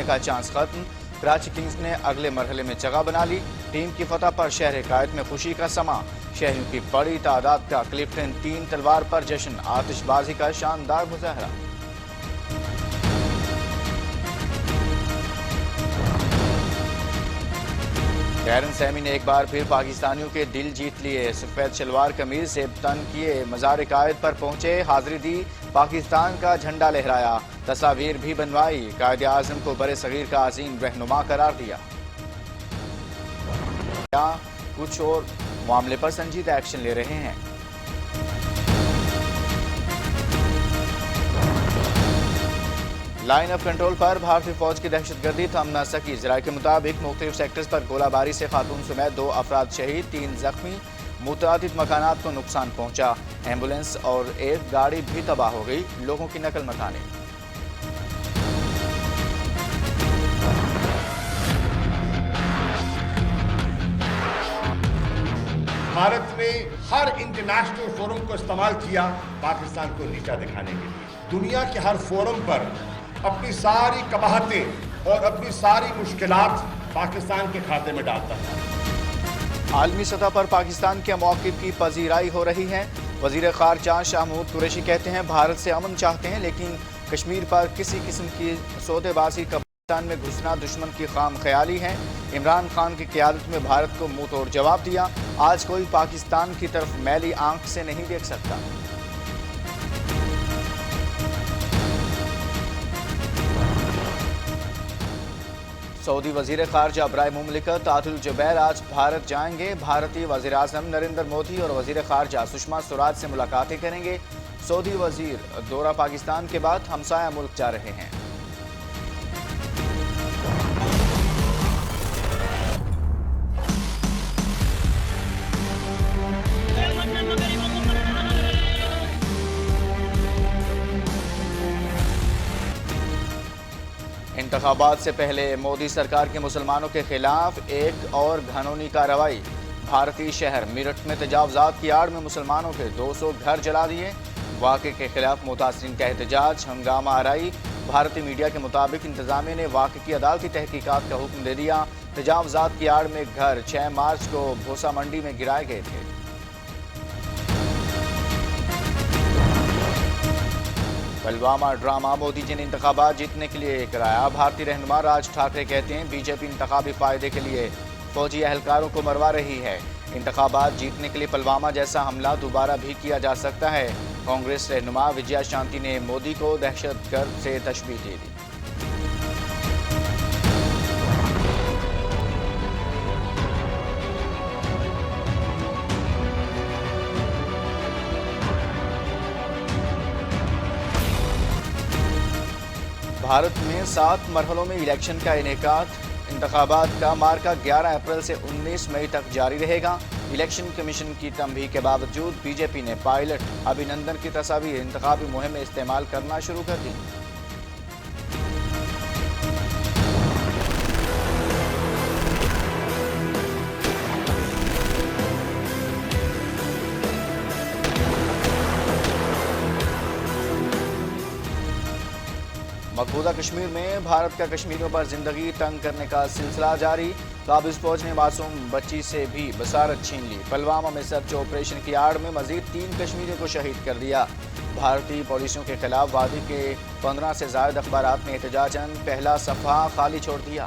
کرنے کا چانس ختم، کراچی کنگز نے اگلے مرحلے میں جگہ بنا لی، ٹیم کی فتح پر شہر قائد میں خوشی کا سماں، شہریوں کی بڑی تعداد کا کلفٹن 3 تلوار پر جشن، آتش بازی کا شاندار مظاہرہ۔ کیرن سیمی نے ایک بار پھر پاکستانیوں کے دل جیت لیے، سفید شلوار قمیض سے تن کیے مزار قائد پر پہنچے، حاضری دی، پاکستان کا جھنڈا لہرایا، تصاویر بھی بنوائی، قائد اعظم کو برِ صغیر کا عظیم رہنما قرار دیا۔ کچھ اور معاملے پر سنجیدہ ایکشن لے رہے ہیں۔ لائن آف کنٹرول پر بھارتی فوج کی دہشت گردی تھم نہ سکی، ذرائع کے مطابق مختلف سیکٹرز پر گولہ باری سے خاتون سمیت 2 افراد شہید، 3 زخمی، متعدد مکانات کو نقصان پہنچا، ایمبولینس اور ایک گاڑی بھی تباہ ہو گئی، لوگوں کی نقل مکانی۔ بھارت نے ہر انٹرنیشنل فورم کو استعمال کیا پاکستان کو نیچا دکھانے کے لیے، دنیا کے ہر فورم پر اپنی ساری قباحتیں اور اپنی ساری مشکلات پاکستان کے کھاتے میں ڈالتا ہے۔ عالمی سطح پر پاکستان کے موقف کی پذیرائی ہو رہی ہے، وزیر خارجہ شاہ محمود قریشی کہتے ہیں بھارت سے امن چاہتے ہیں، لیکن کشمیر پر کسی قسم کی سودے بازی کا پاکستان میں گھسنا دشمن کی خام خیالی ہے۔ عمران خان کی قیادت میں بھارت کو منہ توڑ جواب دیا، آج کوئی پاکستان کی طرف میلی آنکھ سے نہیں دیکھ سکتا۔ سعودی وزیر خارجہ برائے مملکت عادل الجبیر آج بھارت جائیں گے، بھارتی وزیر اعظم نریندر مودی اور وزیر خارجہ سشما سوراج سے ملاقاتیں کریں گے۔ سعودی وزیر دورہ پاکستان کے بعد ہمسایہ ملک جا رہے ہیں۔ انتخابات سے پہلے مودی سرکار کے مسلمانوں کے خلاف ایک اور گھنونی کارروائی، بھارتی شہر میرٹھ میں تجاوزات کی آڑ میں مسلمانوں کے 200 گھر جلا دیے، واقعے کے خلاف متاثرین کا احتجاج، ہنگامہ آرائی۔ بھارتی میڈیا کے مطابق انتظامیہ نے واقعے کی عدالتی تحقیقات کا حکم دے دیا، تجاوزات کی آڑ میں گھر 6 مارچ کو بھوسا منڈی میں گرائے گئے تھے۔ پلوامہ ڈرامہ مودی جی نے انتخابات جیتنے کے لیے کرایا، بھارتی رہنما راج ٹھاکرے کہتے ہیں بی جے پی انتخابی فائدے کے لیے فوجی اہلکاروں کو مروا رہی ہے، انتخابات جیتنے کے لیے پلوامہ جیسا حملہ دوبارہ بھی کیا جا سکتا ہے۔ کانگریس رہنما وجیا شانتی نے مودی کو دہشت گرد سے تشبیہ دے دی۔ بھارت میں 7 مرحلوں میں الیکشن کا انعقاد، انتخابات کا مارکہ 11 اپریل سے 19 مئی تک جاری رہے گا۔ الیکشن کمیشن کی تنبیہ کے باوجود بی جے پی نے پائلٹ ابھینندن کی تصاویر انتخابی مہم میں استعمال کرنا شروع کر دی۔ مقبوضہ کشمیر میں بھارت کا کشمیریوں پر زندگی تنگ کرنے کا سلسلہ جاری، قابض فوج نے معصوم بچی سے بھی بصارت چھین لی۔ پلوامہ میں سرچ آپریشن کی آڑ میں مزید 3 کشمیریوں کو شہید کر دیا۔ بھارتی پالیسیوں کے خلاف وادی کے 15 سے زائد اخبارات نے احتجاجاً پہلا صفحہ خالی چھوڑ دیا۔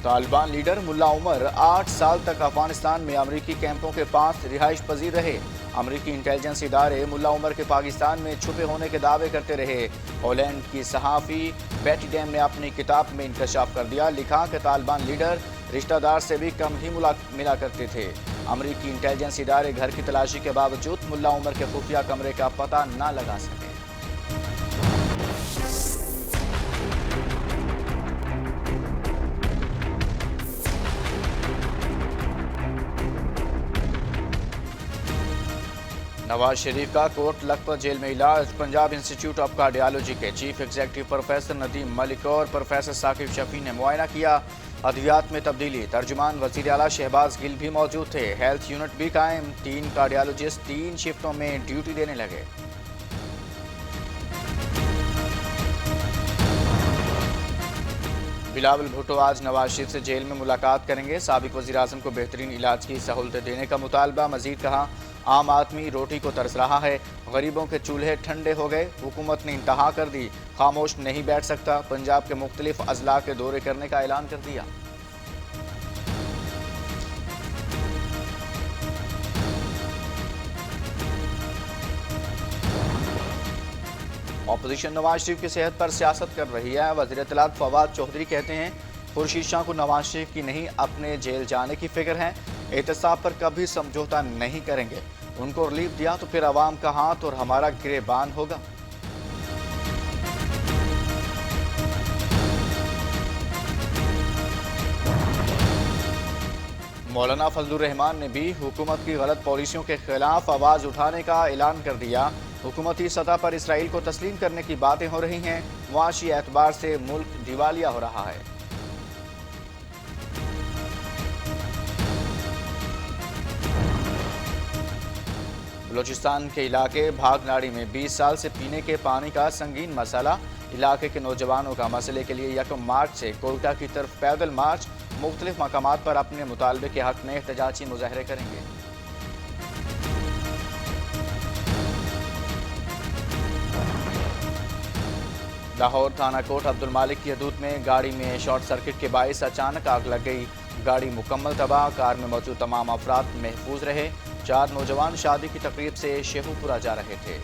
طالبان لیڈر ملا عمر 8 سال تک افغانستان میں امریکی کیمپوں کے پاس رہائش پذیر رہے۔ امریکی انٹیلیجنس ادارے ملا عمر کے پاکستان میں چھپے ہونے کے دعوے کرتے رہے۔ ہالینڈ کی صحافی بیٹی ڈیم نے اپنی کتاب میں انکشاف کر دیا، لکھا کہ طالبان لیڈر رشتہ دار سے بھی کم ہی ملا کرتے تھے۔ امریکی انٹیلیجنس ادارے گھر کی تلاشی کے باوجود ملا عمر کے خفیہ کمرے کا پتہ نہ لگا سکے۔ نواز شریف کا کوٹ لکھپت جیل میں علاج، پنجاب انسٹیٹیوٹ آف کارڈیالوجی کے چیف ایگزیکٹو پروفیسر ندیم ملک اور پروفیسر ثاقب شفیع نے معائنہ کیا۔ ادویات میں تبدیلی، ترجمان وزیر اعلیٰ شہباز گل بھی موجود تھے۔ ہیلتھ یونٹ بھی قائم، 3 کارڈیالوجسٹ 3 شفٹوں میں ڈیوٹی دینے لگے۔ بلاول بھٹو آج نواز شریف سے جیل میں ملاقات کریں گے۔ سابق وزیر اعظم کو بہترین علاج کی سہولتیں دینے کا مطالبہ۔ مزید کہا، عام آدمی روٹی کو ترس رہا ہے، غریبوں کے چولہے ٹھنڈے ہو گئے، حکومت نے انتہا کر دی، خاموش نہیں بیٹھ سکتا۔ پنجاب کے مختلف اضلاع کے دورے کرنے کا اعلان کر دیا۔ اپوزیشن نواز شریف کی صحت پر سیاست کر رہی ہے۔ وزیر اطلاعات فواد چودھری کہتے ہیں، خورشید شاہ کو نواز شریف کی نہیں اپنے جیل جانے کی فکر ہے، احتساب پر کبھی سمجھوتا نہیں کریں گے، ان کو ریلیف دیا تو پھر عوام کا ہاتھ اور ہمارا گریبان ہوگا۔ مولانا فضل الرحمان نے بھی حکومت کی غلط پالیسیوں کے خلاف آواز اٹھانے کا اعلان کر دیا۔ حکومتی سطح پر اسرائیل کو تسلیم کرنے کی باتیں ہو رہی ہیں، معاشی اعتبار سے ملک دیوالیہ ہو رہا ہے۔ بلوچستان کے علاقے بھاگناڑی میں 20 سال سے پینے کے پانی کا سنگین مسئلہ، علاقے کے نوجوانوں کا مسئلے کے لیے 1 مارچ سے کوئٹہ کی طرف پیدل مارچ، مختلف مقامات پر اپنے مطالبے کے حق میں احتجاجی مظاہرے کریں گے۔ لاہور تھانہ کوٹ عبد المالک کی حدود میں گاڑی میں شارٹ سرکٹ کے باعث اچانک آگ لگ گئی، گاڑی مکمل تباہ، کار میں موجود تمام افراد محفوظ رہے۔ 4 نوجوان شادی کی تقریب سے شیخو پورہ جا رہے تھے۔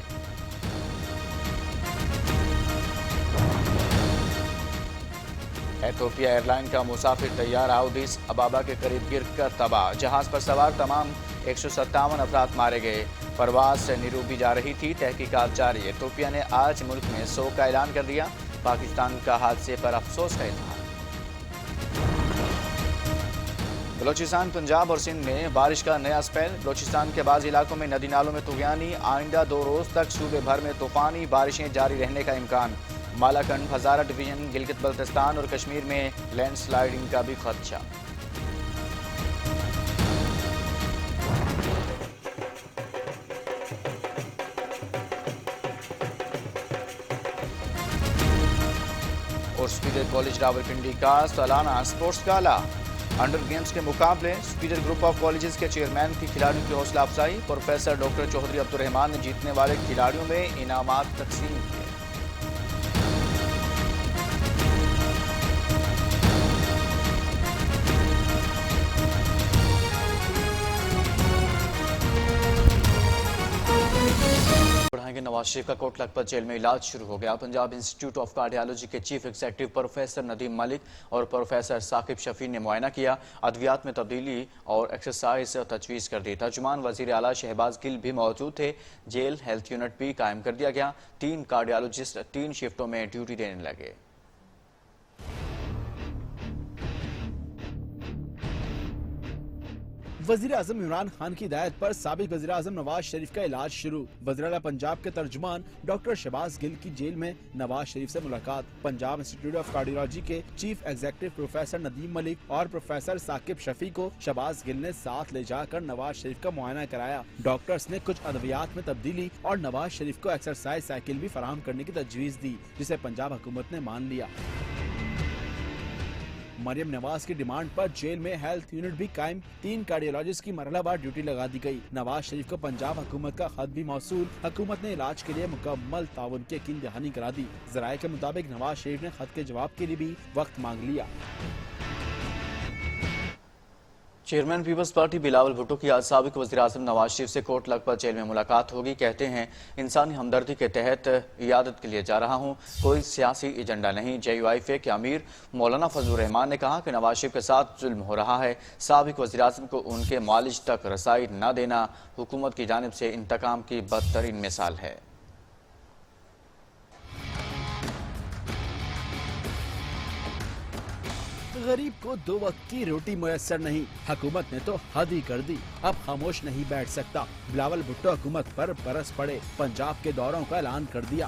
ایتھوپیا ایئر لائن کا مسافر طیارہ اودیس ابابا کے قریب گر کر تباہ، جہاز پر سوار تمام 157 افراد مارے گئے۔ پرواز سے نیروبی جا رہی تھی، تحقیقات جاری۔ ایتھوپیا نے آج ملک میں سوگ کا اعلان کر دیا، پاکستان کا حادثے پر افسوس کا اظہار۔ بلوچستان، پنجاب اور سندھ میں بارش کا نیا اسپیل، بلوچستان کے بعض علاقوں میں ندی نالوں میں طغیانی، آئندہ 2 روز تک صوبے بھر میں طوفانی بارشیں جاری رہنے کا امکان۔ مالاکنڈ، ہزارہ ڈویژن، گلگت بلتستان اور کشمیر میں لینڈ سلائیڈنگ کا بھی خدشہ۔ اور سپیڈر کالج راولپنڈی کا سالانہ سپورٹس گالا، انڈر گیمز کے مقابلے، سپیڈر گروپ آف کالجز کے چیئرمین کی کھلاڑیوں کی حوصلہ افزائی، پروفیسر ڈاکٹر چودھری عبد الرحمان نے جیتنے والے کھلاڑیوں میں انعامات تقسیم کیے۔ نواز شریف کا کوٹ لکھپت جیل میں علاج شروع ہو گیا۔ پنجاب انسٹیٹیوٹ آف کارڈیالوجی کے چیف ایگزیکٹو پروفیسر ندیم ملک اور پروفیسر ثاقب شفیع نے معائنہ کیا، ادویات میں تبدیلی اور ایکسرسائز تجویز کر دی۔ ترجمان وزیر اعلیٰ شہباز گل بھی موجود تھے۔ جیل ہیلتھ یونٹ بھی قائم کر دیا گیا، 3 کارڈیالوجسٹ 3 شفٹوں میں ڈیوٹی دینے لگے۔ وزیر اعظم عمران خان کی ہدایت پر سابق وزیر اعظم نواز شریف کا علاج شروع، وزیر اعلیٰ پنجاب کے ترجمان ڈاکٹر شہباز گل کی جیل میں نواز شریف سے ملاقات۔ پنجاب انسٹیٹیوٹ آف کارڈیالوجی کے چیف ایگزیکٹو پروفیسر ندیم ملک اور پروفیسر ثاقب شفیع کو شہباز گل نے ساتھ لے جا کر نواز شریف کا معائنہ کرایا۔ ڈاکٹرز نے کچھ ادویات میں تبدیلی اور نواز شریف کو ایکسرسائز سائیکل بھی فراہم کرنے کی تجویز دی، جسے پنجاب حکومت نے مان لیا۔ مریم نواز کی ڈیمانڈ پر جیل میں ہیلتھ یونٹ بھی قائم، 3 کارڈیالوجسٹ کی مرحلہ وار ڈیوٹی لگا دی گئی۔ نواز شریف کو پنجاب حکومت کا خط بھی موصول، حکومت نے علاج کے لیے مکمل تعاون کی یقین دہانی کرا دی۔ ذرائع کے مطابق نواز شریف نے خط کے جواب کے لیے بھی وقت مانگ لیا۔ Chairman peoples party Bilawal Bhutto کی آج سابق وزیر اعظم نواز شریف سے کوٹ لکھپت جیل میں ملاقات ہوگی۔ کہتے ہیں، انسانی ہمدردی کے تحت عیادت کے لیے جا رہا ہوں، کوئی سیاسی ایجنڈا نہیں۔ JUIF کے امیر مولانا فضل الرحمان نے کہا کہ نواز شریف کے ساتھ ظلم ہو رہا ہے، سابق وزیر اعظم کو ان کے معالج تک رسائی نہ دینا حکومت کی جانب سے انتقام کی بدترین مثال ہے۔ غریب کو 2 وقت کی روٹی میسر نہیں، حکومت نے تو حد ہی کر دی، اب خاموش نہیں بیٹھ سکتا۔ بلاول بھٹو حکومت پر برس پڑے، پنجاب کے دوروں کا اعلان کر دیا۔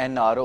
NRO।